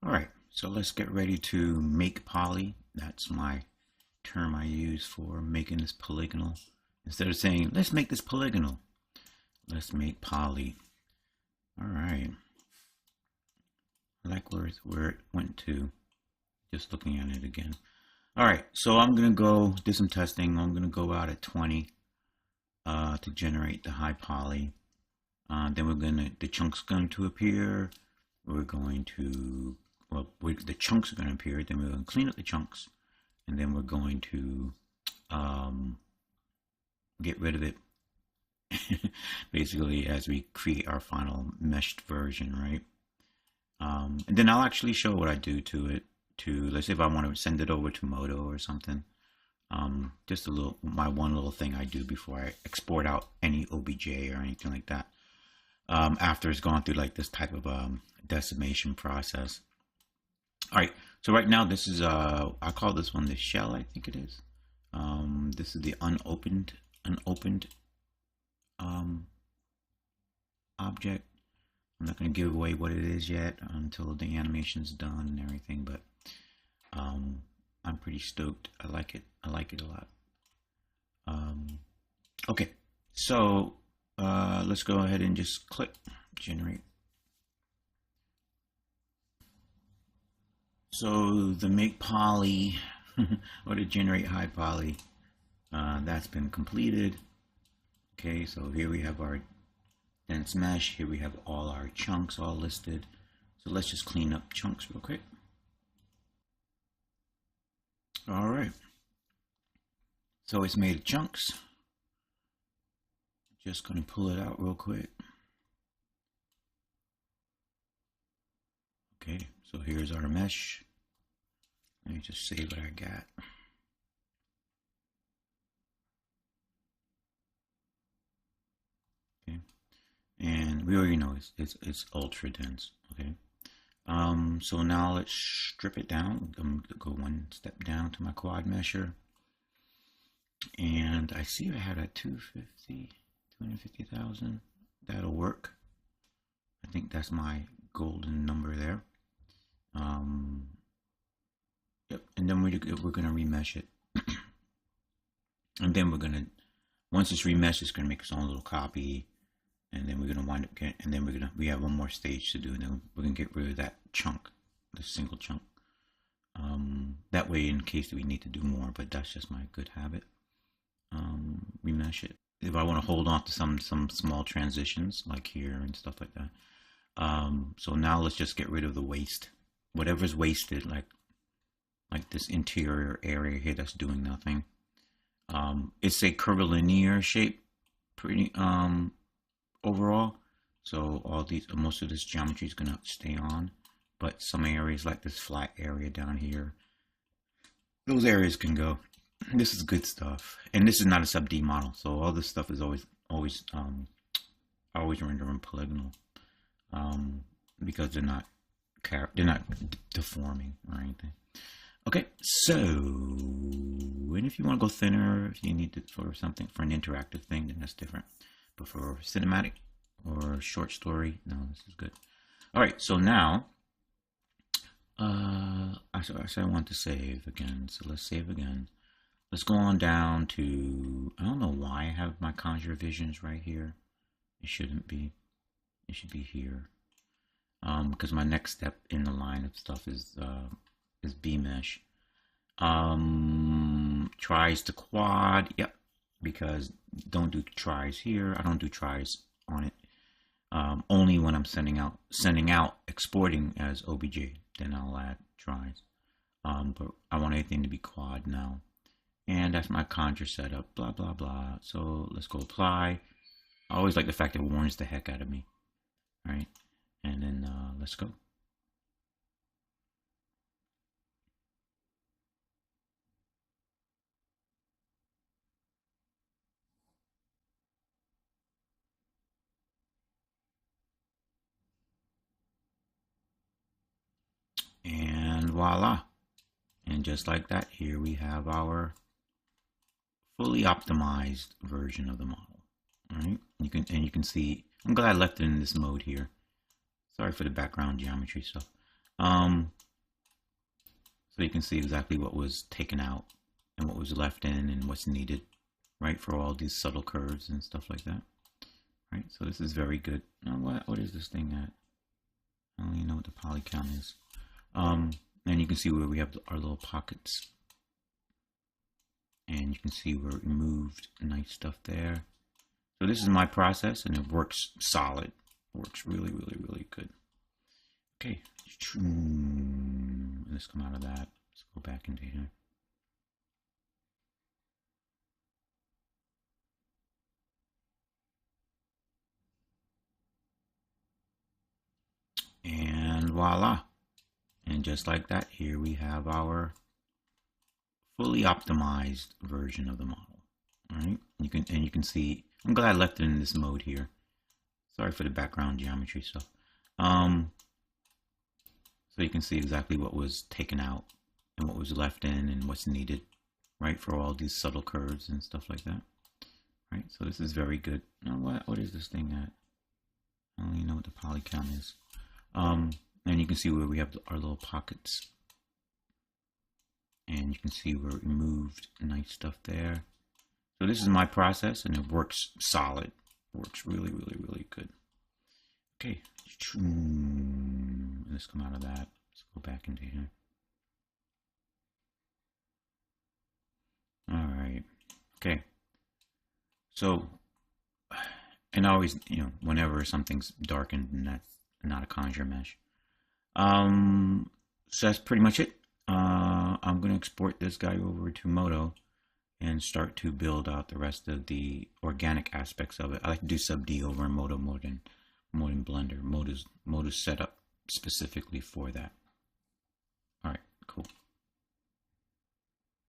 Alright, so let's get ready to make poly. That's my term I use for making this polygonal. Instead of saying, let's make this polygonal, let's make poly. Alright, I like where it went to, just looking at it again. Alright, so I'm going to go do some testing. I'm going to go out at 20 to generate the high poly. Then the chunk's going to appear. We're going to, the chunks are going to appear. Then we're going to clean up the chunks. And then we're going to get rid of it. Basically, as we create our final meshed version, right? And then I'll actually show what I do to it. Let's say if I want to send it over to Modo or something. Just my one little thing I do before I export out any OBJ or anything like that. After it's gone through like this type of decimation process. All right, so right now this is I call this one the shell, I think it is. This is the unopened object. I'm not going to give away what it is yet until the animation's done and everything, but I'm pretty stoked. I like it a lot. Okay, so let's go ahead and just click generate. So the make poly or the generate high poly, that's been completed. Okay, so here we have our dense mesh. Here we have all our chunks all listed. So let's just clean up chunks real quick. All right. So it's made chunks. Just going to pull it out real quick. Okay, so here's our mesh. Let me just save what I got. Okay, and we already know it's ultra dense. Okay, so now let's strip it down. I'm gonna go one step down to my quad mesher, and I see I had a 250,000. That'll work. I think that's my golden number there. Yep, and then we're gonna remesh it, and then once it's remeshed, it's gonna make its own little copy, and then we're gonna wind up getting, and then we have one more stage to do, and then we're gonna get rid of that chunk, the single chunk. That way, in case we need to do more, but that's just my good habit. Remesh it. If I want to hold on to some small transitions like here and stuff like that. So now let's just get rid of the waste. Whatever's wasted, like this interior area here that's doing nothing. It's a curvilinear shape, pretty overall. So most of this geometry is gonna stay on, but some areas like this flat area down here, those areas can go. This is good stuff, and this is not a sub D model, so all this stuff is always rendering polygonal, because they're not deforming or anything. Okay, so, and if you want to go thinner, if you need it for something, for an interactive thing, then that's different. But for cinematic or short story, no, this is good. All right, so now, I want to save again, so let's save again. Let's go on down to, I don't know why I have my Conjure Visions right here. It shouldn't be. It should be here. Because my next step in the line of stuff is B-mesh. Tries to quad, yep, because don't do tries here. I don't do tries on it. Only when I'm sending out, exporting as OBJ, then I'll add tries. But I want everything to be quad now. And that's my conjure setup, blah, blah, blah. So let's go apply. I always like the fact that it warns the heck out of me. All right, and then let's go. And voila. And just like that, here we have our fully optimized version of the model. All right, you can see, I'm glad I left it in this mode here. Sorry for the background geometry stuff. So you can see exactly what was taken out and what was left in and what's needed, right, for all these subtle curves and stuff like that, right? So this is very good. Now what is this thing at? I don't even know what the poly count is. And you can see where we have our little pockets, and you can see where we moved nice stuff there. So this is my process, and it works solid. It works really, really, really good. Okay, let's come out of that. Let's go back into here. And voila. And just like that, here we have our fully optimized version of the model. All right, you can see, I'm glad I left it in this mode here. Sorry for the background geometry stuff. So you can see exactly what was taken out and what was left in and what's needed, right, for all these subtle curves and stuff like that, right? So this is very good. Now what is this thing at? I don't even know what the poly count is. And you can see where we have our little pockets, and you can see where we moved nice stuff there. So this is my process, and it works solid. It works really, really, really good. Okay, let's come out of that. Let's go back into here. All right. Okay. So, and always, whenever something's darkened, and that's not a conjure mesh. So that's pretty much it. I'm going to export this guy over to Modo and start to build out the rest of the organic aspects of it. I like to do sub D over in Modo more than Blender. Modo's set up specifically for that.